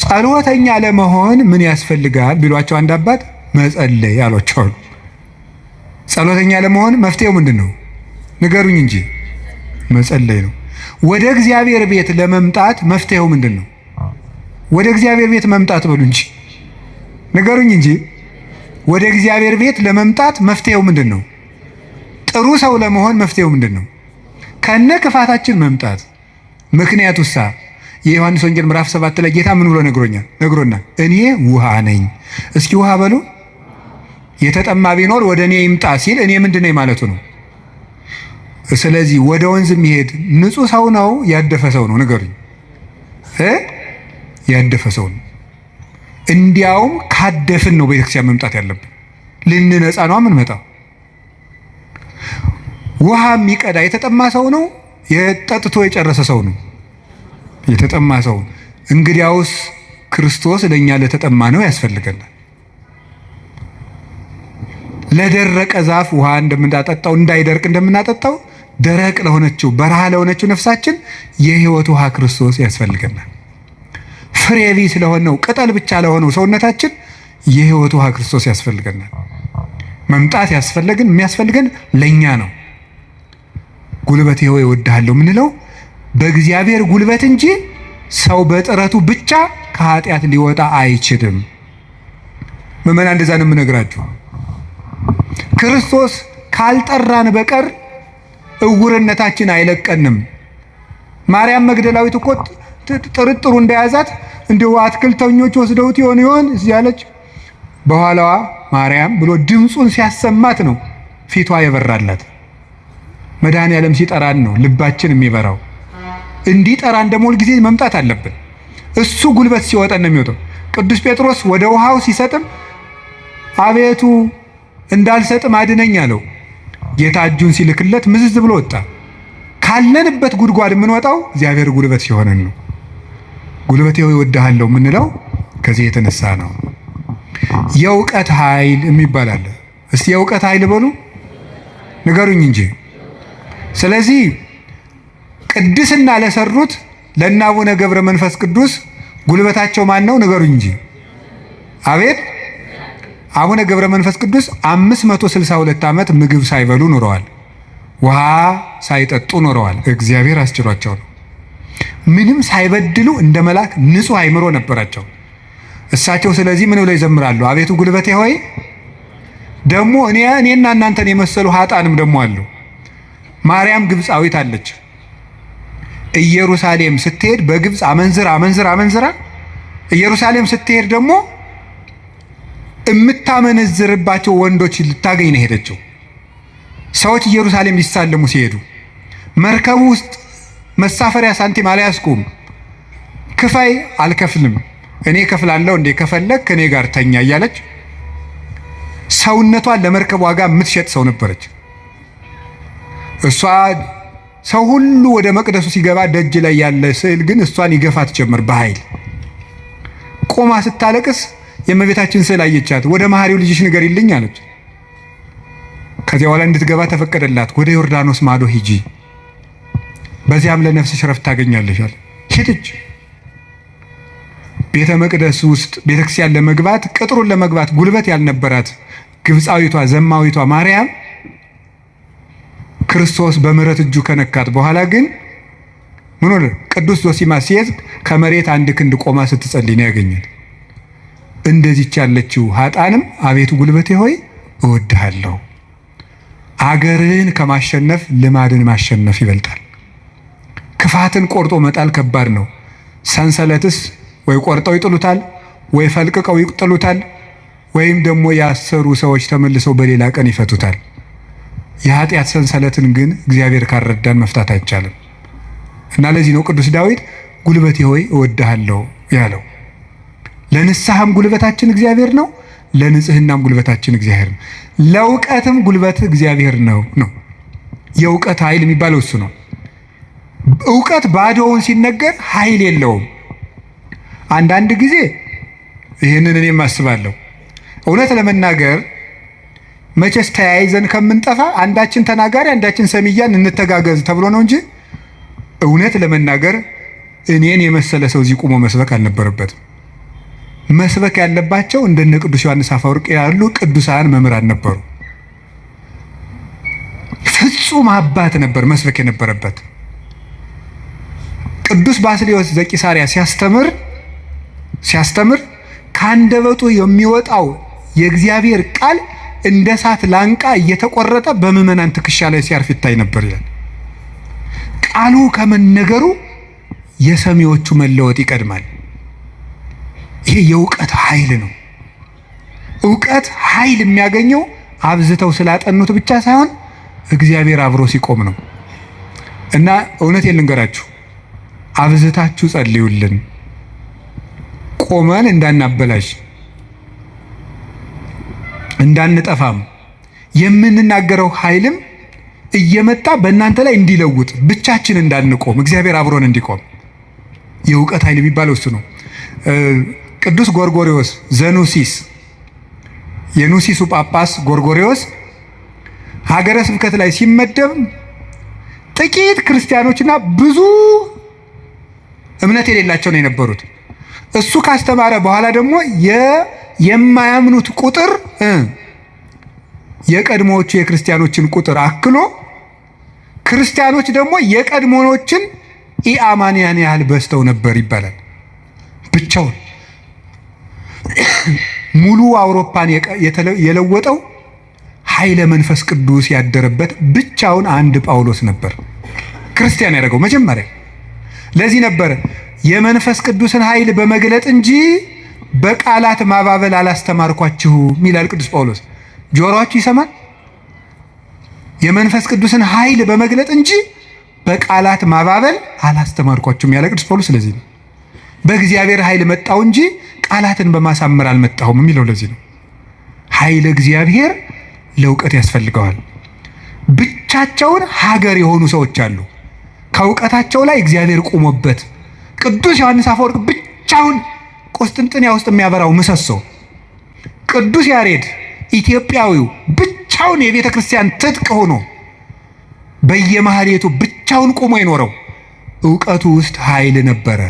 ጸሎተኛ ለመሆን ምን ያስፈልጋል ቢሏቸው አንድ አባት መጸለይ አሏቸው። ጸሎተኛ ለመሆን መፍትሄው ምንድን ነው? ንገሩኝ እንጂ መጸለይ ነው። ወደ እግዚአብሔር ቤት ለመምጣት መፍትሄው ምንድን ነው? ወደ እግዚአብሔር ቤት መምጣት በሉ እንጂ ንገሩኝ እንጂ ወደ እግዚአብሔር ቤት ለመምጣት መፍትሄው ምንድን ነው? ጥሩ ሰው ለመሆን መፍትሄው ምንድን ነው? ከነ ክፋታችን መምጣት። ምክንያቱሳ የዮሐንስ ወንጌል ምዕራፍ 7 ላይ ጌታ ምን ብሎ ነግሮናል? እኔ ውሃ ነኝ። እስኪ ውሃ በሉ። የተጠማ ቢኖር ወደ እኔ ይምጣ ሲል እኔ ምንድን ነኝ ማለቱ ነው። ስለዚህ ወደ ወንዝ የሚሄድ ንጹህ ሰው ነው ያደፈ ሰው ነው? ንገሩኝ። ያደፈ ሰው ነው። እንዲያውም ካደፍን ነው ቤተክርስቲያን መምጣት ያለብን። ልንነጻ ነው የምንመጣው። ውሃ የሚቀዳ የተጠማ ሰው ነው? የጠጥቶ የጨረሰ ሰው ነው? የተጠማ ሰው። እንግዲያውስ ክርስቶስ ለእኛ ለተጠማ ነው ያስፈልገናል። ለደረቀ ዛፍ ውሃ እንደምናጠጣው እንዳይደርቅ እንደምናጠጣው ደረቅ ለሆነችው በረሃ ለሆነችው ነፍሳችን የሕይወት ውሃ ክርስቶስ ያስፈልገናል። ፍሬ ቢስ ለሆነው ቅጠል ብቻ ለሆነው ሰውነታችን የሕይወት ውሃ ክርስቶስ ያስፈልገናል። መምጣት የሚያስፈልገን ለእኛ ነው። ጉልበቴ ሆይ እወድሃለሁ የምንለው በእግዚአብሔር ጉልበት እንጂ ሰው በጥረቱ ብቻ ከኃጢአት ሊወጣ አይችልም። ምዕመናን እንደዛ ነው የምነግራችሁ። ክርስቶስ ካልጠራን በቀር እውርነታችን አይለቀንም። ማርያም መግደላዊት እኮ ጥርጥሩ እንደያዛት እንደው አትክልተኞች ወስደውት ይሆን እያለች በኋላዋ ማርያም ብሎ ድምፁን ሲያሰማት ነው ፊቷ የበራላት። መድኃኔዓለም ሲጠራን ነው ልባችን የሚበራው። እንዲጠራን ደግሞ ሁልጊዜ መምጣት አለብን። እሱ ጉልበት ሲወጣን ነው የሚወጣው። ቅዱስ ጴጥሮስ ወደ ውሃው ሲሰጥም አቤቱ እንዳልሰጥም አድነኝ አለው። ጌታ እጁን ሲልክለት ምዝዝ ብሎ ወጣ። ካለንበት ጉድጓድ የምንወጣው እግዚአብሔር ጉልበት ሲሆነን ነው። ጉልበቴ ሆይ እወድሃለሁ የምንለው ከዚህ የተነሳ ነው። የእውቀት ኃይል የሚባል አለ። እስቲ የእውቀት ኃይል በሉ ንገሩኝ እንጂ። ስለዚህ ቅድስና ለሰሩት ለእነ አቡነ ገብረ መንፈስ ቅዱስ ጉልበታቸው ማን ነው? ንገሩኝ እንጂ። አቤት አቡነ ገብረ መንፈስ ቅዱስ 562 ዓመት ምግብ ሳይበሉ ኖረዋል። ውሃ ሳይጠጡ ኖረዋል። እግዚአብሔር አስችሏቸው ነው። ምንም ሳይበድሉ እንደ መልአክ ንጹሕ አእምሮ ነበራቸው እሳቸው። ስለዚህ ምን ብለው ይዘምራሉ? አቤቱ ጉልበቴ ሆይ። ደግሞ እኔና እናንተን የመሰሉ ኃጣንም ደግሞ አሉ። ማርያም ግብፃዊት አለች። ኢየሩሳሌም ስትሄድ በግብፅ አመንዝራ ኢየሩሳሌም ስትሄድ ደግሞ የምታመነዝርባቸው ወንዶች ልታገኝ ነው ሄደችው። ሰዎች ኢየሩሳሌም ሊሳለሙ ሲሄዱ መርከቡ ውስጥ መሳፈሪያ ሳንቲም አልያዝኩም፣ ክፈይ፣ አልከፍልም፣ እኔ ከፍላለሁ፣ እንዴ ከፈለግ ከኔ ጋር ተኛ እያለች ሰውነቷን ለመርከብ ዋጋ የምትሸጥ ሰው ነበረች። እሷ ሰው ሁሉ ወደ መቅደሱ ሲገባ ደጅ ላይ ያለ ስዕል ግን እሷን ይገፋት ጀመር በኃይል። ቆማ ስታለቅስ የእመቤታችን ስዕል አየቻት። ወደ መሐሪው ልጅሽ ንገሪልኝ አለች። ከዚያ በኋላ እንድትገባ ተፈቀደላት። ወደ ዮርዳኖስ ማዶ ሂጂ፣ በዚያም ለነፍስሽ ረፍት ታገኛለሽ አለ። ሄደች። ቤተ መቅደስ ውስጥ ቤተክርስቲያን ለመግባት ቅጥሩን ለመግባት ጉልበት ያልነበራት ግብፃዊቷ ዘማዊቷ ማርያም ክርስቶስ በምሕረት እጁ ከነካት በኋላ ግን ምን ሆነ? ቅዱስ ዞሲማስ ሲሄድ ከመሬት አንድ ክንድ ቆማ ስትጸልይ ነው ያገኛል። እንደዚች ያለችው ኃጣንም አቤቱ ጉልበቴ ሆይ እወድሃለሁ። አገርን ከማሸነፍ ልማድን ማሸነፍ ይበልጣል። ክፋትን ቆርጦ መጣል ከባድ ነው። ሰንሰለትስ ወይ ቆርጠው ይጥሉታል፣ ወይ ፈልቅቀው ይጥሉታል፣ ወይም ደግሞ ያሰሩ ሰዎች ተመልሰው በሌላ ቀን ይፈቱታል። የኃጢአት ሰንሰለትን ግን እግዚአብሔር ካረዳን መፍታት አይቻልም። እና ለዚህ ነው ቅዱስ ዳዊት ጉልበቴ ሆይ እወድሃለሁ ያለው። ለንስሐም ጉልበታችን እግዚአብሔር ነው፣ ለንጽህናም ጉልበታችን እግዚአብሔር ነው፣ ለእውቀትም ጉልበት እግዚአብሔር ነው። የእውቀት ኃይል የሚባለው እሱ ነው። እውቀት ባዶውን ሲነገር ኃይል የለውም። አንዳንድ ጊዜ ይህንን እኔም አስባለሁ። እውነት ለመናገር መቼስ ተያይዘን ከምንጠፋ አንዳችን ተናጋሪ አንዳችን ሰሚያን እንተጋገዝ ተብሎ ነው እንጂ እውነት ለመናገር እኔን የመሰለ ሰው እዚህ ቁሞ መስበክ አልነበረበትም። መስበክ ያለባቸው እንደነ ቅዱስ ዮሐንስ አፈወርቅ ያሉ ቅዱሳን መምህራን ነበሩ። ፍጹም አባት ነበር መስበክ የነበረበት። ቅዱስ ባስልዮስ ዘቂሳርያ ሲያስተምር ካንደበቱ የሚወጣው የእግዚአብሔር ቃል እንደ እሳት ላንቃ እየተቆረጠ በምዕመናን ትከሻ ላይ ሲያርፍ ይታይ ነበር ይላል። ቃሉ ከመነገሩ የሰሚዎቹ መለወጥ ይቀድማል። ይሄ የእውቀት ኃይል ነው። እውቀት ኃይል የሚያገኘው አብዝተው ስላጠኑት ብቻ ሳይሆን እግዚአብሔር አብሮ ሲቆም ነው። እና እውነቴን ልንገራችሁ፣ አብዝታችሁ ጸልዩልን፣ ቆመን እንዳናበላሽ እንዳንጠፋም፣ የምንናገረው ኃይልም እየመጣ በእናንተ ላይ እንዲለውጥ ብቻችን እንዳንቆም እግዚአብሔር አብሮን እንዲቆም የእውቀት ኃይል የሚባለው እሱ ነው። ቅዱስ ጎርጎሪዎስ ዘኑሲስ የኑሲሱ ጳጳስ ጎርጎሪዎስ ሀገረ ስብከት ላይ ሲመደብ ጥቂት ክርስቲያኖችና ብዙ እምነት የሌላቸው ነው የነበሩት። እሱ ካስተማረ በኋላ ደግሞ የማያምኑት ቁጥር የቀድሞዎቹ የክርስቲያኖችን ቁጥር አክሎ ክርስቲያኖች ደግሞ የቀድሞዎችን ኢአማንያን ያህል በዝተው ነበር ይባላል። ብቻውን ሙሉ አውሮፓን የለወጠው ኃይለ መንፈስ ቅዱስ ያደረበት ብቻውን አንድ ጳውሎስ ነበር ክርስቲያን ያደረገው መጀመሪያ። ለዚህ ነበር የመንፈስ ቅዱስን ኃይል በመግለጥ እንጂ በቃላት ማባበል አላስተማርኳችሁም ይላል ቅዱስ ጳውሎስ። ጆሮአችሁ ይሰማል? የመንፈስ ቅዱስን ኃይል በመግለጥ እንጂ በቃላት ማባበል አላስተማርኳችሁም ያለ ቅዱስ ጳውሎስ ለዚህ ነው። በእግዚአብሔር ኃይል መጣው እንጂ ቃላትን በማሳመር አልመጣሁም የሚለው ለዚህ ነው። ኃይለ እግዚአብሔር ለእውቀት ያስፈልገዋል። ብቻቸውን ሀገር የሆኑ ሰዎች አሉ፣ ከእውቀታቸው ላይ እግዚአብሔር ቆሞበት። ቅዱስ ዮሐንስ አፈወርቅ ብቻውን ቁስጥንጥንያ ውስጥ የሚያበራው ምሰሶ፣ ቅዱስ ያሬድ ኢትዮጵያዊው ብቻውን የቤተ ክርስቲያን ትጥቅ ሆኖ በየማህሌቱ ብቻውን ቆሞ የኖረው እውቀቱ ውስጥ ኃይል ነበረ።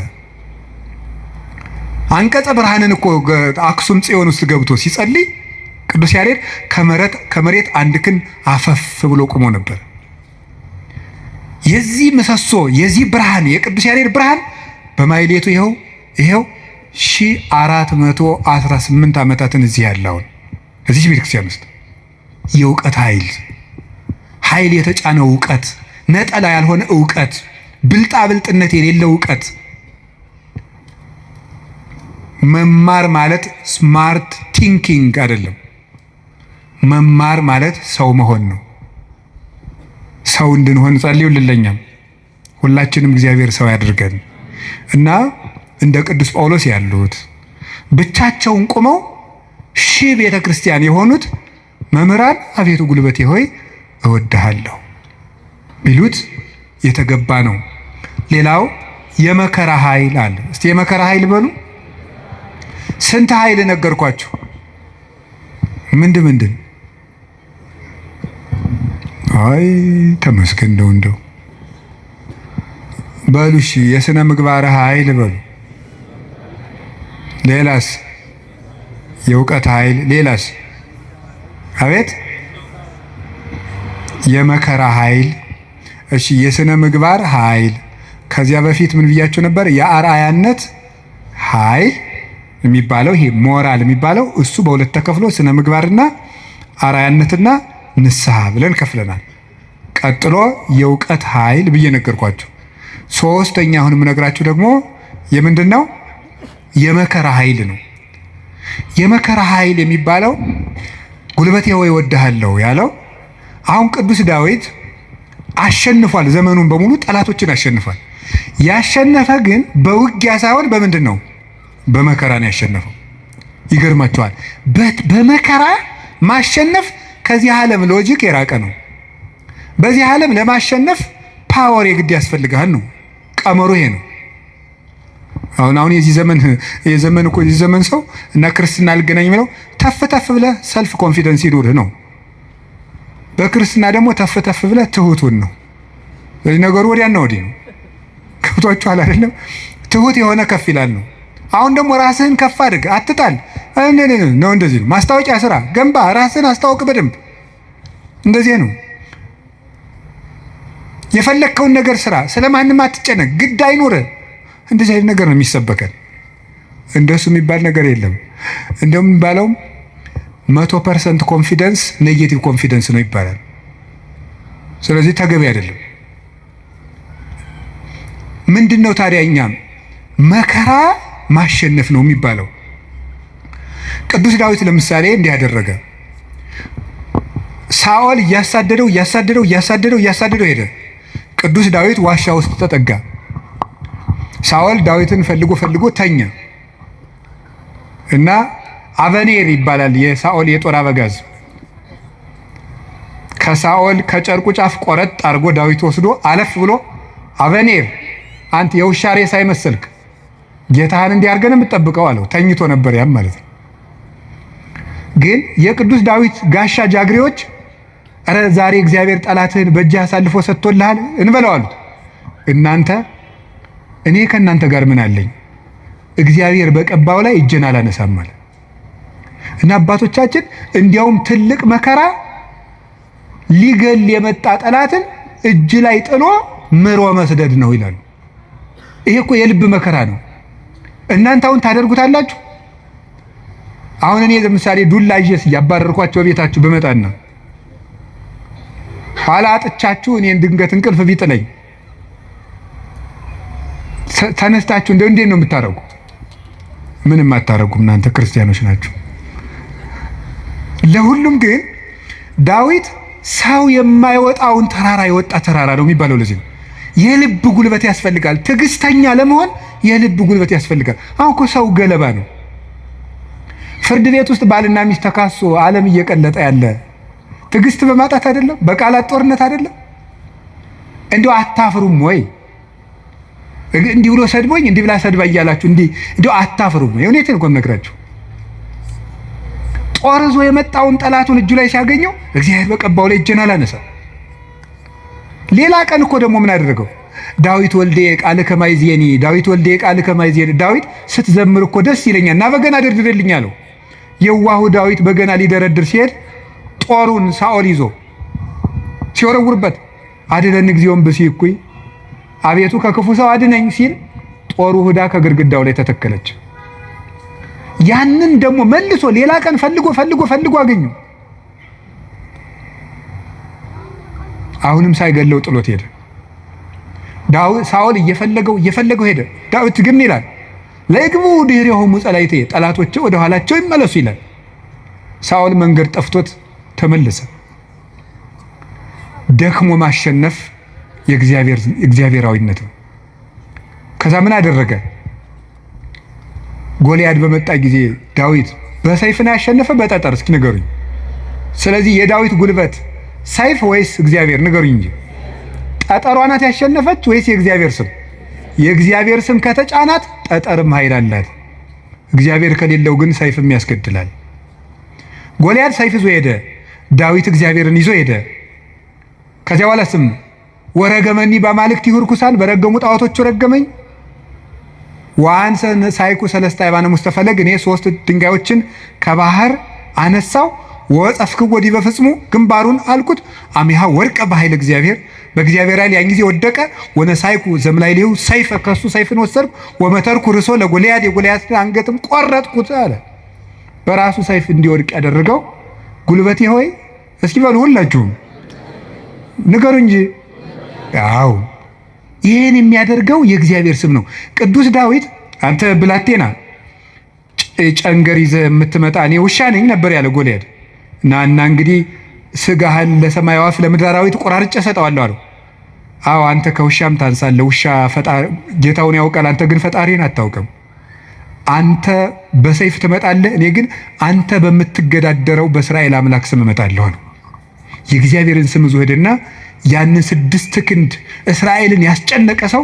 አንቀጸ ብርሃንን እኮ አክሱም ጽዮን ውስጥ ገብቶ ሲጸልይ ቅዱስ ያሬድ ከመሬት አንድ ክንድ አፈፍ ብሎ ቆሞ ነበር። የዚህ ምሰሶ የዚህ ብርሃን የቅዱስ ያሬድ ብርሃን በማህሌቱ ይኸው 1418 ዓመታትን እዚህ ያለውን እዚህ ቤተክርስቲያን ውስጥ የእውቀት ኃይል የተጫነው እውቀት፣ ነጠላ ያልሆነ እውቀት፣ ብልጣብልጥነት የሌለው እውቀት። መማር ማለት ስማርት ቲንኪንግ አይደለም። መማር ማለት ሰው መሆን ነው። ሰው እንድንሆን ጸልዩልኝ። ሁላችንም እግዚአብሔር ሰው ያድርገን እና እንደ ቅዱስ ጳውሎስ ያሉት ብቻቸውን ቆመው ሺህ ቤተ ክርስቲያን የሆኑት መምህራን አቤቱ ጉልበቴ ሆይ እወድሃለሁ ቢሉት የተገባ ነው። ሌላው የመከራ ኃይል አለ። እስቲ የመከራ ኃይል በሉ። ስንት ኃይል ነገርኳችሁ? ምንድን አይ ተመስገን እንደው በሉ። እሺ የሥነ ምግባር ኃይል በሉ። ሌላስ? የእውቀት ኃይል። ሌላስ? አቤት የመከራ ኃይል። እሺ የሥነ ምግባር ኃይል። ከዚያ በፊት ምን ብያችሁ ነበር? የአርአያነት ኃይል የሚባለው ይሄ ሞራል የሚባለው እሱ በሁለት ተከፍሎ ስነ ምግባርና አርአያነትና ንስሐ ብለን ከፍለናል። ቀጥሎ የእውቀት ኃይል ብዬ ነገርኳችሁ። ሶስተኛ አሁን የምነግራችሁ ደግሞ የምንድን ነው? የመከራ ኃይል ነው። የመከራ ኃይል የሚባለው ጉልበቴ ሆይ እወድሃለሁ ያለው አሁን ቅዱስ ዳዊት አሸንፏል። ዘመኑን በሙሉ ጠላቶችን አሸንፏል። ያሸነፈ ግን በውጊያ ሳይሆን በምንድን ነው? በመከራ ነው ያሸነፈው። ይገርማችኋል። በመከራ ማሸነፍ ከዚህ ዓለም ሎጂክ የራቀ ነው። በዚህ ዓለም ለማሸነፍ ፓወር የግድ ያስፈልጋል ነው ቀመሩ። ይሄ ነው። አሁን የዚህ ዘመን ሰው እና ክርስትና ልገናኝ የሚለው ተፍ ብለህ ሰልፍ ኮንፊደንስ ይኑርህ ነው። በክርስትና ደግሞ ተፍ ብለህ ትሁቱን ነው። ስለዚህ ነገሩ ወዲያና ወዲህ ነው። ከብቷችኋል አይደለም? ትሁት የሆነ ከፍ ይላል ነው። አሁን ደግሞ ራስህን ከፍ አድርግ፣ አትጣል ነው። እንደዚህ ነው። ማስታወቂያ ስራ፣ ገንባ፣ ራስህን አስታውቅ በደንብ። እንደዚህ ነው። የፈለግከውን ነገር ስራ፣ ስለማንም አትጨነቅ፣ ግድ አይኖርህ። እንደዚህ አይነት ነገር ነው የሚሰበከን። እንደሱ የሚባል ነገር የለም። እንደውም የሚባለው 100% ኮንፊደንስ ኔጌቲቭ ኮንፊደንስ ነው ይባላል። ስለዚህ ተገቢ አይደለም። ምንድነው ታዲያ? እኛም መከራ ማሸነፍ ነው የሚባለው። ቅዱስ ዳዊት ለምሳሌ እንዲህ ያደረገ፣ ሳኦል እያሳደደው ሄደ። ቅዱስ ዳዊት ዋሻ ውስጥ ተጠጋ። ሳኦል ዳዊትን ፈልጎ ተኛ እና አበኔር ይባላል የሳኦል የጦር አበጋዝ ከሳኦል ከጨርቁ ጫፍ ቆረጥ አድርጎ ዳዊት ወስዶ አለፍ ብሎ አበኔር አንተ የውሻ ሬሳ አይመስልክ ጌታህን እንዲህ አድርገን የምትጠብቀው አለው። ተኝቶ ነበር ያም ማለት ነው። ግን የቅዱስ ዳዊት ጋሻ ጃግሬዎች አረ ዛሬ እግዚአብሔር ጠላትህን በእጅህ አሳልፎ ሰጥቶልሃል እንበለው አሉት። እናንተ እኔ ከእናንተ ጋር ምን አለኝ? እግዚአብሔር በቀባው ላይ እጄን አላነሳም ማለት እና አባቶቻችን እንዲያውም ትልቅ መከራ ሊገል የመጣ ጠላትን እጅ ላይ ጥሎ ምሮ መስደድ ነው ይላሉ። ይሄ እኮ የልብ መከራ ነው። እናንተ አሁን ታደርጉታላችሁ? አሁን እኔ ለምሳሌ ዱላ ይዤስ ያባረርኳቸው ቤታችሁ በመጣና ኋላ አጥቻችሁ እኔን ድንገት እንቅልፍ ቢጥለኝ ተነስታችሁ እንዴት ነው የምታረጉ? ምንም አታረጉም። እናንተ ክርስቲያኖች ናችሁ። ለሁሉም ግን ዳዊት ሰው የማይወጣውን ተራራ የወጣ ተራራ ነው የሚባለው። ለዚህ ነው የልብ ጉልበት ያስፈልጋል። ትዕግስተኛ ለመሆን የልብ ጉልበት ያስፈልጋል። አሁን እኮ ሰው ገለባ ነው። ፍርድ ቤት ውስጥ ባልና ሚስት ተካሶ ዓለም እየቀለጠ ያለ ትዕግስት በማጣት አይደለም? በቃላት ጦርነት አይደለም? እንዲሁ አታፍሩም ወይ? እንዲህ ብሎ ሰድቦኝ እንዲህ ብላ ሰድባ እያላችሁ እንዲሁ አታፍሩም ወይ? እውነቴን እኮ የምነግራችሁ። ጦር ይዞ የመጣውን ጠላቱን እጁ ላይ ሲያገኘው እግዚአብሔር በቀባው ላይ እጄን አላነሳም። ሌላ ቀን እኮ ደግሞ ምን አደረገው? ዳዊት ወልዴ ቃልከ ማይዜኒ፣ ዳዊት ወልዴ ቃልከ ማይዜኒ። ዳዊት ስትዘምር እኮ ደስ ይለኛል እና በገና ደርድርልኝ አለው። የዋሁ ዳዊት በገና ሊደረድር ሲሄድ ጦሩን ሳኦል ይዞ ሲወረውርበት አድነን እግዚኦን ብእሲኩይ፣ አቤቱ ከክፉ ሰው አድነኝ ሲል ጦሩ ሁዳ ከግድግዳው ላይ ተተከለች። ያንን ደግሞ መልሶ ሌላ ቀን ፈልጎ አገኘው። አሁንም ሳይገለው ጥሎት ሄደ። ሳኦል እየፈለገው ሄደ። ዳዊት ግን ይላል ለግቡ ድህሬሆሙ ጸላይቴ፣ ጠላቶቼ ወደ ኋላቸው ይመለሱ ይላል። ሳኦል መንገድ ጠፍቶት ተመለሰ። ደክሞ ማሸነፍ የእግዚአብሔራዊነት ነው። ከዛ ምን አደረገ? ጎልያድ በመጣ ጊዜ ዳዊት በሰይፍ ነው ያሸነፈ በጠጠር? እስኪ ንገሩኝ። ስለዚህ የዳዊት ጉልበት ሰይፍ ወይስ እግዚአብሔር? ንገሩኝ እንጂ። ጠጠሯ ናት ያሸነፈች ወይስ የእግዚአብሔር ስም? የእግዚአብሔር ስም ከተጫናት ጠጠርም ኃይል አላት። እግዚአብሔር ከሌለው ግን ሰይፍም ያስገድላል። ጎልያድ ሰይፍ ይዞ ሄደ፣ ዳዊት እግዚአብሔርን ይዞ ሄደ። ከዚያ በኋላ ስም ወረገመኒ በአማልክት ይሁርኩሳል፣ በረገሙ ጣዖቶቹ ረገመኝ። ዋንሰ ሳይኩ ሰለስተ አይባነ ሙስተፈለግ፣ እኔ 3 ድንጋዮችን ከባህር አነሳው። ወጸፍክዎ ዲበ ፍጽሙ፣ ግንባሩን አልኩት። አሚሃ ወርቀ በኃይል እግዚአብሔር፣ በእግዚአብሔር ኃይል ያን ጊዜ ወደቀ። ወነሳይኩ ዘምላይሌው ሰይፈ፣ ከሱ ሰይፍን ወሰድኩ። ወመተርኩ ርሶ ለጎልያድ፣ የጎልያድን አንገትም ቆረጥኩት አለ። በራሱ ሰይፍ እንዲወድቅ ያደረገው ጉልበቴ ሆይ እስኪ በሉ ሁላችሁም ንገሩ እንጂ። አዎ ይህን የሚያደርገው የእግዚአብሔር ስም ነው። ቅዱስ ዳዊት አንተ ብላቴና ጨንገር ይዘህ የምትመጣ እኔ ውሻ ነኝ ነበር ያለ ጎልያድ። እና እንግዲህ ስጋህን ለሰማይ ወፍ ለምድር አራዊት ቆራርጬ ሰጠዋለሁ አለው። አዎ አንተ ከውሻም ታንሳለህ። ውሻ ጌታውን ያውቃል፣ አንተ ግን ፈጣሪን አታውቅም። አንተ በሰይፍ ትመጣለህ፣ እኔ ግን አንተ በምትገዳደረው በእስራኤል አምላክ ስም እመጣለሁ አለው። የእግዚአብሔርን ስም ይዞ ሄደና ያንን 6 ክንድ እስራኤልን ያስጨነቀ ሰው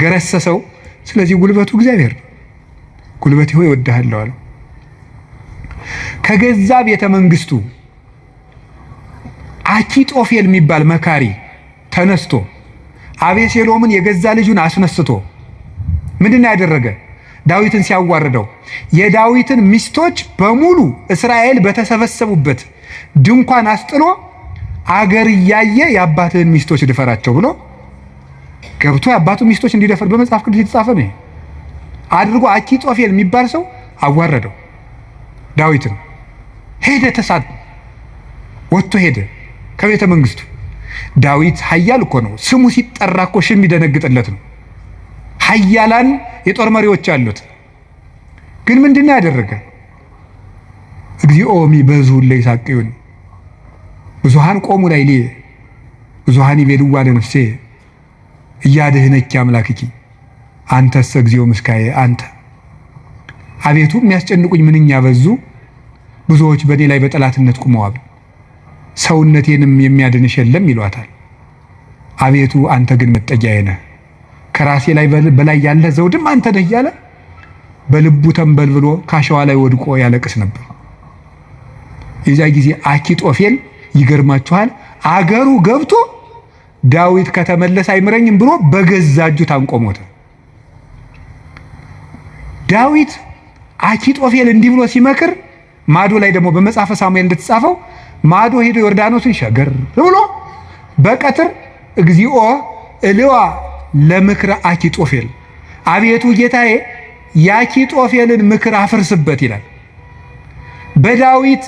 ገረሰሰው። ስለዚህ ጉልበቱ እግዚአብሔር ነው። ጉልበቴ ሆይ እወድሃለሁ አለው። ከገዛ ቤተ መንግስቱ አኪጦፌል የሚባል መካሪ ተነስቶ አቤሴሎምን የገዛ ልጁን አስነስቶ ምንድን ያደረገ? ዳዊትን ሲያዋርደው የዳዊትን ሚስቶች በሙሉ እስራኤል በተሰበሰቡበት ድንኳን አስጥሎ አገር እያየ የአባትህን ሚስቶች ድፈራቸው ብሎ ገብቶ የአባቱ ሚስቶች እንዲደፈር በመጽሐፍ ቅዱስ የተጻፈ ነው አድርጎ አኪጦፌል የሚባል ሰው አዋረደው ዳዊትን። ሄደ ተሳድ ወጥቶ ሄደ ከቤተ መንግስቱ። ዳዊት ኃያል እኮ ነው። ስሙ ሲጠራ እኮ ሽም ይደነግጥለት ነው። ኃያላን የጦር መሪዎች አሉት። ግን ምንድነው ያደረገ? እግዚኦ ሚበዙ ለይሳቅዩን ብዙሃን ቆሙ ላይ ሊ ብዙሃን ይቤልዋ ለነፍሴ እያድህነኪ አምላክኪ አንተስ እግዚኦ ምስካዬ አንተ። አቤቱ የሚያስጨንቁኝ ምንኛ በዙ፣ ብዙዎች በእኔ ላይ በጠላትነት ቆመዋል፣ ሰውነቴንም የሚያድንሽ የለም ይሏታል። አቤቱ አንተ ግን መጠጊያዬ ነህ፣ ከራሴ ላይ በላይ ያለ ዘውድም አንተ ነህ እያለ በልቡ ተንበልብሎ ካሸዋ ላይ ወድቆ ያለቅስ ነበር። የዛ ጊዜ አኪጦፌል ይገርማችኋል አገሩ ገብቶ ዳዊት ከተመለሰ አይምረኝም ብሎ በገዛ እጁ ታንቆ ሞተ። ዳዊት አኪጦፌል እንዲህ ብሎ ሲመክር ማዶ ላይ ደግሞ በመጽሐፈ ሳሙኤል እንደተጻፈው ማዶ ሄዶ ዮርዳኖስን ሸገር ብሎ በቀትር እግዚኦ እልዋ ለምክረ አኪጦፌል አቤቱ ጌታዬ የአኪጦፌልን ምክር አፍርስበት ይላል። በዳዊት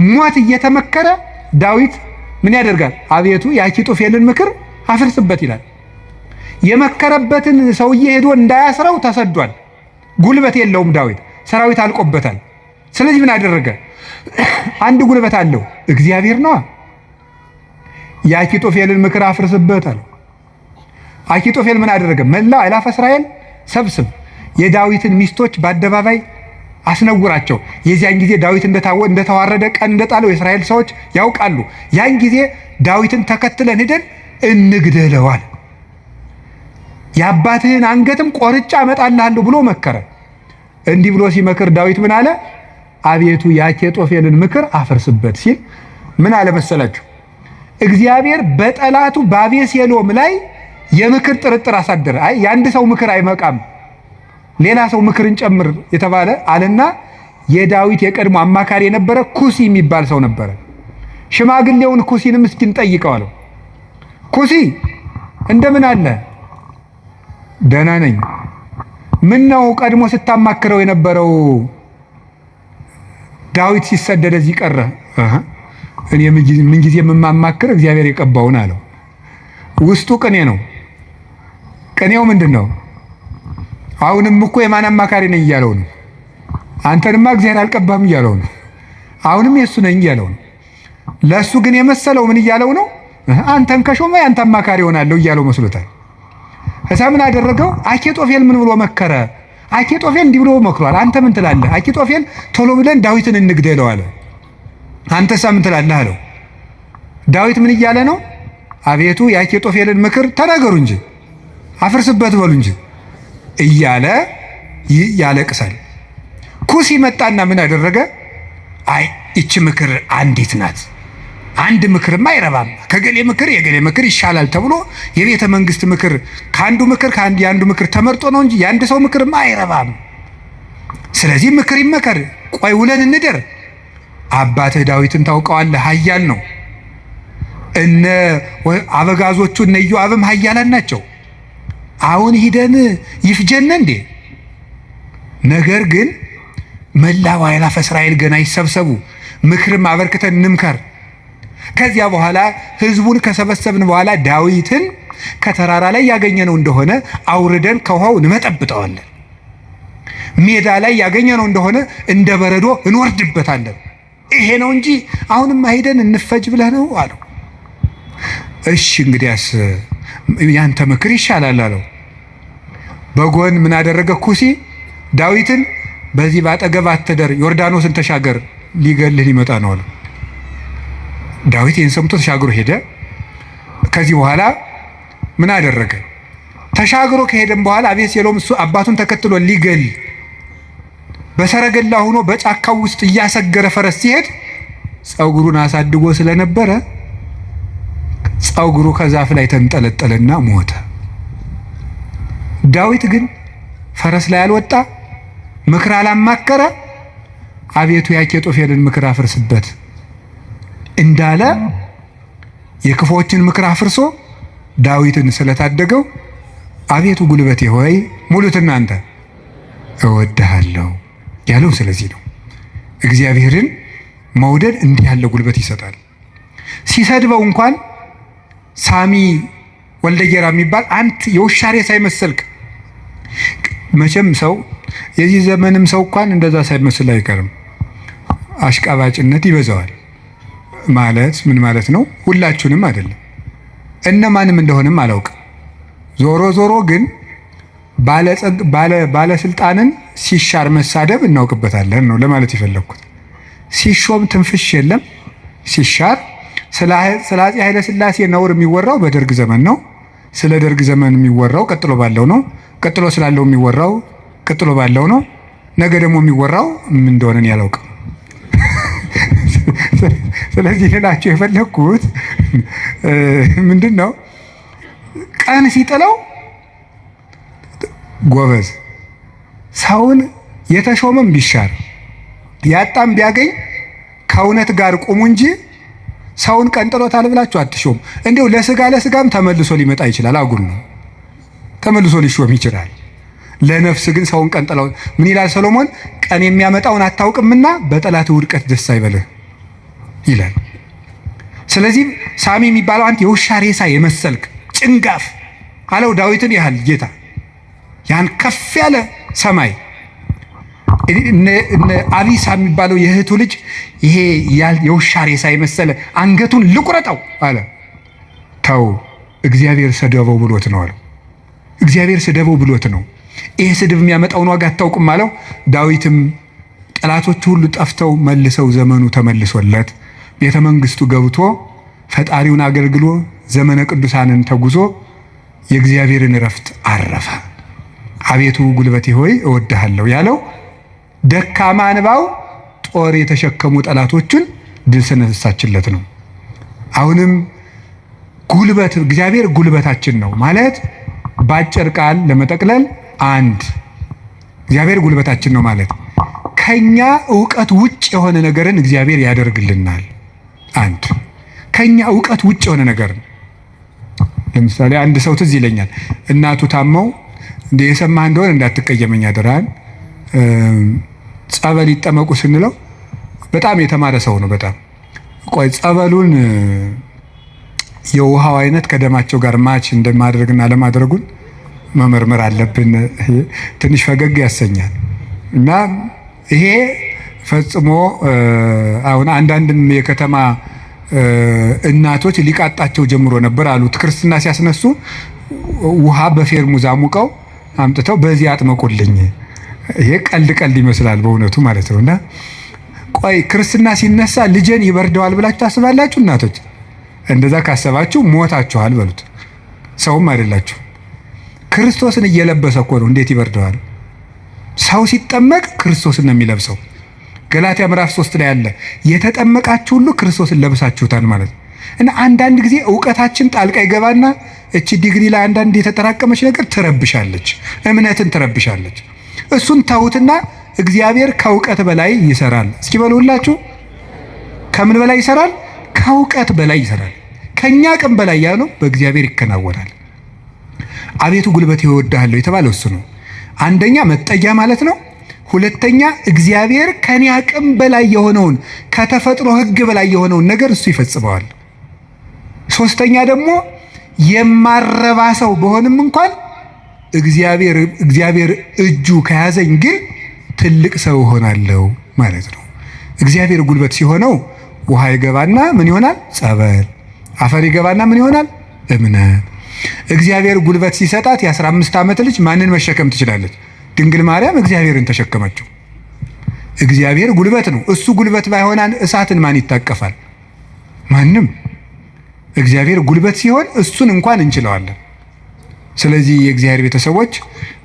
ሞት እየተመከረ ዳዊት ምን ያደርጋል? አቤቱ የአኪጦፌልን ምክር አፍርስበት ይላል። የመከረበትን ሰውዬ ሄዶ እንዳያስረው ተሰዷል። ጉልበት የለውም ዳዊት፣ ሰራዊት አልቆበታል። ስለዚህ ምን አደረገ? አንድ ጉልበት አለው እግዚአብሔር ነው። የአኪጦፌልን ምክር አፍርስበት አለ። አኪጦፌል ምን አደረገ? መላው አእላፈ እስራኤል ሰብስብ፣ የዳዊትን ሚስቶች በአደባባይ አስነውራቸው። የዚያን ጊዜ ዳዊት እንደተዋረደ ቀን እንደጣለው የእስራኤል ሰዎች ያውቃሉ። ያን ጊዜ ዳዊትን ተከትለን ሄደን እንግደለዋል፣ የአባትህን አንገትም ቆርጫ አመጣልሃለሁ ብሎ መከረ። እንዲህ ብሎ ሲመክር ዳዊት ምን አለ? አቤቱ የአኪጦፌልን ምክር አፍርስበት ሲል ምን አለ መሰላችሁ? እግዚአብሔር በጠላቱ በአቤሴሎም ላይ የምክር ጥርጥር አሳደረ። አይ የአንድ ሰው ምክር አይመቃም፣ ሌላ ሰው ምክርን ጨምር የተባለ አለና የዳዊት የቀድሞ አማካሪ የነበረ ኩሲ የሚባል ሰው ነበረ። ሽማግሌውን ኩሲንም እስኪን ጠይቀው አለው። ኩሲ እንደምን አለ? ደህና ነኝ። ምን ነው ቀድሞ ስታማክረው የነበረው ዳዊት ሲሰደድ እዚህ ቀረ? እኔ ምን ጊዜ የማማክር እግዚአብሔር የቀባውን አለው። ውስጡ ቅኔ ነው። ቅኔው ምንድን ነው? አሁንም እኮ የማን አማካሪ ነኝ እያለው ነው። አንተንማ እግዚአብሔር አልቀባም እያለው ነው። አሁንም የእሱ ነኝ እያለው ነው። ለእሱ ግን የመሰለው ምን እያለው ነው? አንተን ከሾመ ያንተ አማካሪ ሆናለሁ እያለው መስሎታል። እዛ ምን አደረገው? አኪጦፌል ምን ብሎ መከረ? አኪጦፌል እንዲህ ብሎ መክሯል። አንተ ምን ትላለህ? አኪጦፌል ቶሎ ብለን ዳዊትን እንግደለው አለ። አንተሳ ምን ትላለህ አለው። ዳዊት ምን እያለ ነው? አቤቱ የአኪጦፌልን ምክር ተናገሩ እንጂ አፍርስበት በሉ እንጂ እያለ ያለቅሳል። ኩሲ መጣና ምን አደረገ? አይ እቺ ምክር አንዲት ናት፣ አንድ ምክርማ አይረባም፣ ከገሌ ምክር የገሌ ምክር ይሻላል ተብሎ የቤተ መንግስት ምክር የአንዱ ምክር ተመርጦ ነው እንጂ የአንድ ሰው ምክርማ አይረባም። ስለዚህ ምክር ይመከር፣ ቆይ ውለን እንደር። አባትህ ዳዊትን ታውቀዋለህ፣ ኃያል ነው። እነ አበጋዞቹ እነ ኢዮአብም ኃያላን ናቸው። አሁን ሂደን ይፍጀነ እንዴ? ነገር ግን መላው አእላፈ እስራኤል ገና ይሰብሰቡ፣ ምክርም አበርክተን እንምከር። ከዚያ በኋላ ህዝቡን ከሰበሰብን በኋላ ዳዊትን ከተራራ ላይ ያገኘነው እንደሆነ አውርደን ከውሃው እንመጠብጠዋለን፣ ሜዳ ላይ ያገኘነው እንደሆነ እንደ በረዶ እንወርድበታለን። ይሄ ነው እንጂ አሁንም ሂደን እንፈጅ ብለህ ነው አለው። እሺ እንግዲያስ ያንተ ምክር ይሻላል አለው። በጎን ምን አደረገ? ኩሲ ዳዊትን በዚህ ባጠገብ አትደር፣ ዮርዳኖስን ተሻገር፣ ሊገልህ ሊመጣ ነው አለው። ዳዊት ይህን ሰምቶ ተሻግሮ ሄደ። ከዚህ በኋላ ምን አደረገ? ተሻግሮ ከሄደም በኋላ አቤሴሎም እሱ አባቱን ተከትሎ ሊገል በሰረገላ ሆኖ በጫካው ውስጥ እያሰገረ ፈረስ ሲሄድ ፀጉሩን አሳድጎ ስለነበረ ፀጉሩ ከዛፍ ላይ ተንጠለጠለና ሞተ። ዳዊት ግን ፈረስ ላይ አልወጣ፣ ምክር አላማከረ፣ አቤቱ የአኪጦፌልን ምክር አፍርስበት እንዳለ የክፎችን ምክር አፍርሶ ዳዊትን ስለታደገው አቤቱ ጉልበቴ ሆይ ሙሉት እናንተ እወድሃለሁ ያለው ስለዚህ ነው። እግዚአብሔርን መውደድ እንዲህ ያለ ጉልበት ይሰጣል። ሲሰድበው እንኳን ሳሚ ወልደ ጌራ የሚባል አንተ የውሻ ሬሳ ሳይመስልክ፣ መቼም ሰው የዚህ ዘመንም ሰው እንኳን እንደዛ ሳይመስል አይቀርም። አሽቃባጭነት ይበዛዋል። ማለት ምን ማለት ነው? ሁላችሁንም አይደለም፣ እነማንም እንደሆነም አላውቅም። ዞሮ ዞሮ ግን ባለስልጣንን ሲሻር መሳደብ እናውቅበታለን ነው ለማለት የፈለግኩት። ሲሾም ትንፍሽ የለም፣ ሲሻር ስለ አፄ ኃይለ ሥላሴ ነውር የሚወራው በደርግ ዘመን ነው። ስለ ደርግ ዘመን የሚወራው ቀጥሎ ባለው ነው። ቀጥሎ ስላለው የሚወራው ቀጥሎ ባለው ነው። ነገ ደግሞ የሚወራው ምን እንደሆነ ያላውቅም። ስለዚህ ልላችሁ የፈለግኩት ምንድን ነው? ቀን ሲጥለው ጎበዝ ሰውን የተሾመም ቢሻር ያጣም ቢያገኝ ከእውነት ጋር ቁሙ እንጂ ሰውን ቀንጥሎታል ብላችሁ አትሾም። እንዲሁ ለስጋም ተመልሶ ሊመጣ ይችላል። አጉል ነው፣ ተመልሶ ሊሾም ይችላል። ለነፍስ ግን ሰውን ቀንጥለው ምን ይላል ሰሎሞን? ቀን የሚያመጣውን አታውቅምና በጠላት ውድቀት ደስ አይበልህ ይላል። ስለዚህ ሳሚ የሚባለው አንተ የውሻ ሬሳ የመሰልክ ጭንጋፍ አለው ዳዊትን ያህል ጌታ ያን ከፍ ያለ ሰማይ እነ አቢሳ የሚባለው የእህቱ ልጅ ይሄ የውሻ ሬሳ የመሰለ አንገቱን ልቁረጠው አለ። ተው እግዚአብሔር ሰደበው ብሎት ነው አለ። እግዚአብሔር ሰደበው ብሎት ነው። ይሄ ስድብ የሚያመጣውን ዋጋ አታውቅም አለው። ዳዊትም ጠላቶቹ ሁሉ ጠፍተው መልሰው ዘመኑ ተመልሶለት ቤተ መንግስቱ ገብቶ ፈጣሪውን አገልግሎ ዘመነ ቅዱሳንን ተጉዞ የእግዚአብሔርን እረፍት አረፈ። አቤቱ ጉልበቴ ሆይ እወድሃለሁ ያለው ደካማ እንባው ጦር የተሸከሙ ጠላቶቹን ድል ስለነሳችለት ነው። አሁንም ጉልበት እግዚአብሔር ጉልበታችን ነው ማለት ባጭር ቃል ለመጠቅለል አንድ እግዚአብሔር ጉልበታችን ነው ማለት ከኛ ዕውቀት ውጭ የሆነ ነገርን እግዚአብሔር ያደርግልናል። አንድ ከኛ ዕውቀት ውጭ የሆነ ነገር ለምሳሌ አንድ ሰው ትዝ ይለኛል። እናቱ ታመው እንደ የሰማህ እንደሆነ እንዳትቀየመኝ አደራን ጸበል ይጠመቁ ስንለው በጣም የተማረ ሰው ነው። በጣም ቆይ ጸበሉን የውሃው አይነት ከደማቸው ጋር ማች እንደማድረግና ለማድረጉን መመርመር አለብን። ትንሽ ፈገግ ያሰኛል። እና ይሄ ፈጽሞ አሁን አንዳንድም የከተማ እናቶች ሊቃጣቸው ጀምሮ ነበር አሉት። ክርስትና ሲያስነሱ ውሃ በፌርሙዝ አሙቀው አምጥተው በዚህ አጥመቁልኝ። ይሄ ቀልድ ይመስላል በእውነቱ ማለት ነው። እና ቆይ ክርስትና ሲነሳ ልጄን ይበርደዋል ብላችሁ ታስባላችሁ? እናቶች እንደዛ ካሰባችሁ ሞታችኋል በሉት። ሰውም አይደላችሁ። ክርስቶስን እየለበሰ እኮ ነው። እንዴት ይበርደዋል? ሰው ሲጠመቅ ክርስቶስን ነው የሚለብሰው። ገላትያ ምዕራፍ 3 ላይ ያለ የተጠመቃችሁ ሁሉ ክርስቶስን ለብሳችሁታል ማለት ነው። እና አንዳንድ ጊዜ ዕውቀታችን ጣልቃ ይገባና እቺ ዲግሪ ላይ አንዳንድ የተጠራቀመች ነገር ትረብሻለች፣ እምነትን ትረብሻለች። እሱን ተውትና እግዚአብሔር ከእውቀት በላይ ይሰራል። እስኪ በሉ ሁላችሁ፣ ከምን በላይ ይሰራል? ከእውቀት በላይ ይሰራል። ከኛ አቅም በላይ ያለው በእግዚአብሔር ይከናወናል። አቤቱ ጉልበቴ እወድሃለሁ የተባለው እሱ ነው። አንደኛ መጠጊያ ማለት ነው። ሁለተኛ እግዚአብሔር ከኔ አቅም በላይ የሆነውን ከተፈጥሮ ሕግ በላይ የሆነውን ነገር እሱ ይፈጽመዋል። ሶስተኛ ደግሞ የማረባ ሰው በሆንም እንኳን እግዚአብሔር እጁ ከያዘኝ ግን ትልቅ ሰው እሆናለሁ ማለት ነው። እግዚአብሔር ጉልበት ሲሆነው ውሃ ይገባና ምን ይሆናል? ጸበል። አፈር ይገባና ምን ይሆናል? እምነት። እግዚአብሔር ጉልበት ሲሰጣት የ15 ዓመት ልጅ ማንን መሸከም ትችላለች? ድንግል ማርያም እግዚአብሔርን ተሸከመችው። እግዚአብሔር ጉልበት ነው። እሱ ጉልበት ባይሆናን እሳትን ማን ይታቀፋል? ማንም። እግዚአብሔር ጉልበት ሲሆን እሱን እንኳን እንችለዋለን። ስለዚህ የእግዚአብሔር ቤተሰቦች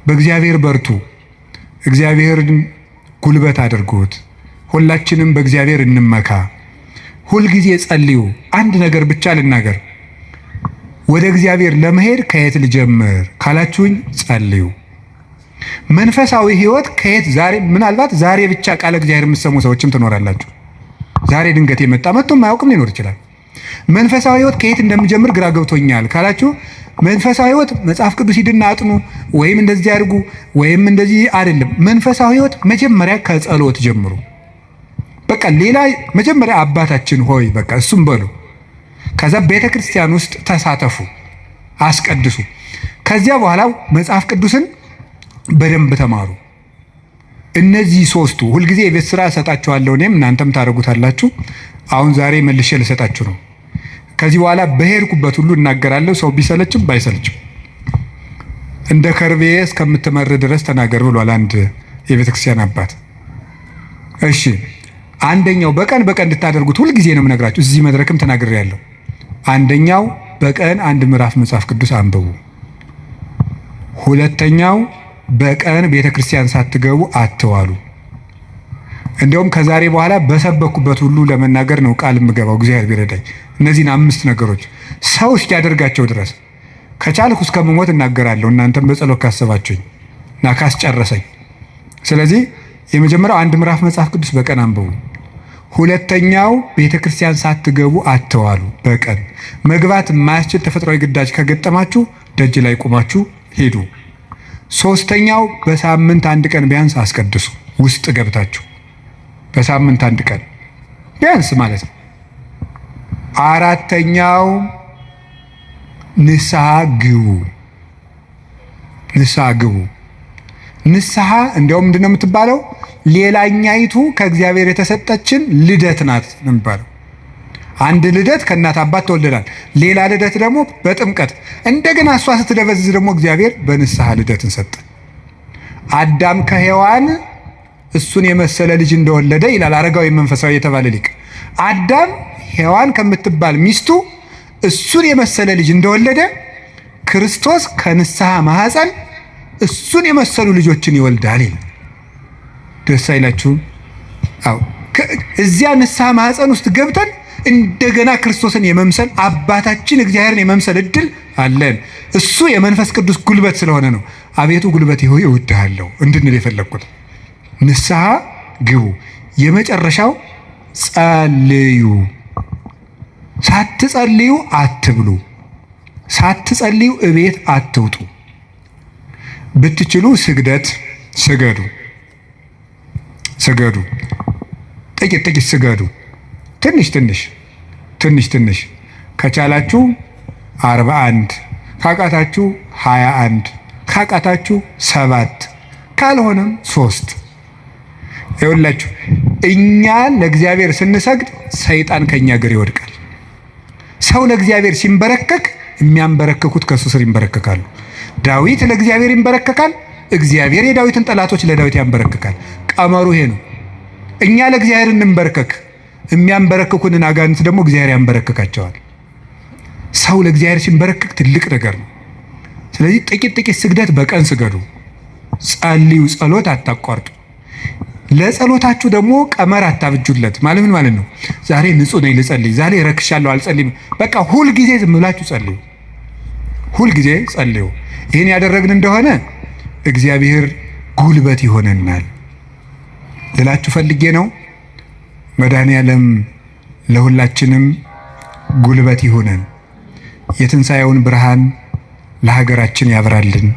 በእግዚአብሔር በርቱ፣ እግዚአብሔርን ጉልበት አድርጉት። ሁላችንም በእግዚአብሔር እንመካ። ሁልጊዜ ጸልዩ። አንድ ነገር ብቻ ልናገር፣ ወደ እግዚአብሔር ለመሄድ ከየት ልጀምር ካላችሁኝ ጸልዩ። መንፈሳዊ ህይወት ከየት ዛሬ ምናልባት ዛሬ ብቻ ቃለ እግዚአብሔር የምትሰሙ ሰዎችም ትኖራላችሁ። ዛሬ ድንገት የመጣ መጥቶ የማያውቅም ሊኖር ይችላል። መንፈሳዊ ህይወት ከየት እንደሚጀምር ግራ ገብቶኛል ካላችሁ መንፈሳዊ ህይወት መጽሐፍ ቅዱስ ሂድና አጥኑ ወይም እንደዚህ አድርጉ ወይም እንደዚህ አይደለም። መንፈሳዊ ህይወት መጀመሪያ ከጸሎት ጀምሩ። በቃ ሌላ መጀመሪያ አባታችን ሆይ በቃ እሱም በሉ። ከዛ ቤተ ክርስቲያን ውስጥ ተሳተፉ፣ አስቀድሱ። ከዚያ በኋላ መጽሐፍ ቅዱስን በደንብ ተማሩ። እነዚህ ሶስቱ ሁልጊዜ የቤት ስራ እሰጣችኋለሁ፣ እኔም እናንተም ታደርጉታላችሁ። አሁን ዛሬ መልሼ ልሰጣችሁ ነው። ከዚህ በኋላ በሄድኩበት ሁሉ እናገራለሁ፣ ሰው ቢሰለችም ባይሰለችም። እንደ ከርቤ እስከምትመር ድረስ ተናገር ብሏል አንድ የቤተ ክርስቲያን አባት። እሺ አንደኛው በቀን እንድታደርጉት ሁልጊዜ ነው የምነግራችሁ። እዚህ መድረክም ተናግሬያለሁ። አንደኛው በቀን አንድ ምዕራፍ መጽሐፍ ቅዱስ አንብቡ። ሁለተኛው በቀን ቤተ ክርስቲያን ሳትገቡ አትዋሉ። እንዲያውም ከዛሬ በኋላ በሰበኩበት ሁሉ ለመናገር ነው ቃል የምገባው እግዚአብሔር ቢረዳኝ። እነዚህን 5 ነገሮች ሰው እስኪያደርጋቸው ድረስ ከቻልኩ እስከምሞት እናገራለሁ፣ እናንተም በጸሎት ካሰባችሁኝ እና ካስጨረሰኝ። ስለዚህ የመጀመሪያው አንድ ምዕራፍ መጽሐፍ ቅዱስ በቀን አንብቡ። ሁለተኛው ቤተ ክርስቲያን ሳትገቡ አትዋሉ። በቀን መግባት የማያስችል ተፈጥሯዊ ግዳጅ ከገጠማችሁ ደጅ ላይ ቁማችሁ ሄዱ። ሶስተኛው በሳምንት አንድ ቀን ቢያንስ አስቀድሱ። ውስጥ ገብታችሁ በሳምንት አንድ ቀን ቢያንስ ማለት ነው። አራተኛው ንስሐ ግቡ። ንስሐ እንዲያውም ምንድነው የምትባለው? ሌላኛይቱ ከእግዚአብሔር የተሰጠችን ልደት ናት ነው የሚባለው። አንድ ልደት ከእናት አባት ተወልደናል። ሌላ ልደት ደግሞ በጥምቀት እንደገና እሷ ስትደበዝዝ ደግሞ እግዚአብሔር በንስሐ ልደትን ሰጠ። አዳም ከሔዋን እሱን የመሰለ ልጅ እንደወለደ ይላል አረጋዊ መንፈሳዊ የተባለ ሊቅ። አዳም ሔዋን ከምትባል ሚስቱ እሱን የመሰለ ልጅ እንደወለደ ክርስቶስ ከንስሐ ማህፀን እሱን የመሰሉ ልጆችን ይወልዳል ይላል። ደስ አይላችሁም? አዎ እዚያ ንስሐ ማህፀን ውስጥ ገብተን እንደገና ክርስቶስን የመምሰል አባታችን እግዚአብሔርን የመምሰል እድል አለን። እሱ የመንፈስ ቅዱስ ጉልበት ስለሆነ ነው አቤቱ ጉልበቴ ሆይ እወድሃለሁ እንድንል የፈለግኩት። ንስሐ ግቡ። የመጨረሻው ጸልዩ። ሳትጸልዩ አትብሉ። ሳትጸልዩ እቤት አትውጡ። ብትችሉ ስግደት ስገዱ። ጥቂት ስገዱ። ትንሽ ከቻላችሁ 41 ካቃታችሁ 21 ካቃታችሁ 7 ካልሆነም 3። ይኸውላችሁ እኛ ለእግዚአብሔር ስንሰግድ ሰይጣን ከኛ እግር ይወድቃል። ሰው ለእግዚአብሔር ሲንበረከክ የሚያንበረከኩት ከሱ ስር ይንበረከካሉ። ዳዊት ለእግዚአብሔር ይንበረከካል፣ እግዚአብሔር የዳዊትን ጠላቶች ለዳዊት ያንበረክካል። ቀመሩ ይሄ ነው። እኛ ለእግዚአብሔር እንንበረከክ፣ የሚያንበረክኩንን አጋንንት ደግሞ እግዚአብሔር ያንበረክካቸዋል። ሰው ለእግዚአብሔር ሲንበረከክ ትልቅ ነገር ነው። ስለዚህ ጥቂት ስግደት በቀን ስገዱ። ጸልዩ። ጸሎት አታቋርጡ። ለጸሎታችሁ ደግሞ ቀመር አታብጁለት። ማለት ምን ማለት ነው? ዛሬ ንጹህ ነኝ ልጸልይ፣ ዛሬ ረክሻለሁ አልጸልይም። በቃ ሁልጊዜ ዝም ብላችሁ ጸልዩ። ሁልጊዜ ጸልዩ። ይህን ያደረግን እንደሆነ እግዚአብሔር ጉልበት ይሆነናል ልላችሁ ፈልጌ ነው። መድኃኔዓለም ለሁላችንም ጉልበት ይሆነን። የትንሣኤውን ብርሃን ለሀገራችን ያብራልን።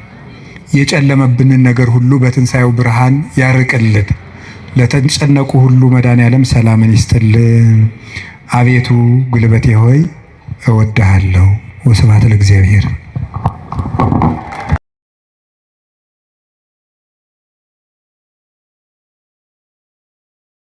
የጨለመብንን ነገር ሁሉ በትንሣኤው ብርሃን ያርቅልን። ለተጨነቁ ሁሉ መድኃኔዓለም ሰላምን ይስጥልን። አቤቱ ጉልበቴ ሆይ እወድሃለሁ። ወስብሐት ለእግዚአብሔር።